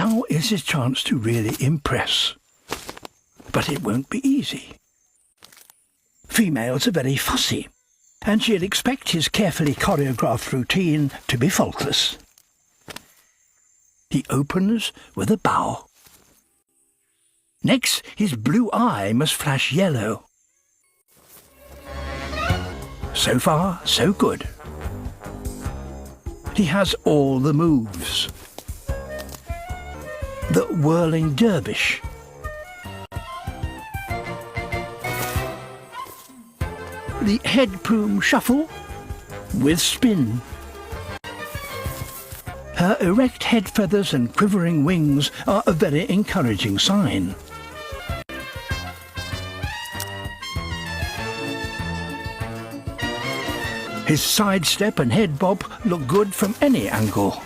Now is his chance to really impress. But it won't be easy. Females are very fussy, and she'll expect his carefully choreographed routine to be faultless. He opens with a bow. Next, his blue eye must flash yellow. So far, so good. He has all the moves. The whirling dervish. The head plume shuffle with spin. Her erect head feathers and quivering wings are a very encouraging sign. His sidestep and head bob look good from any angle.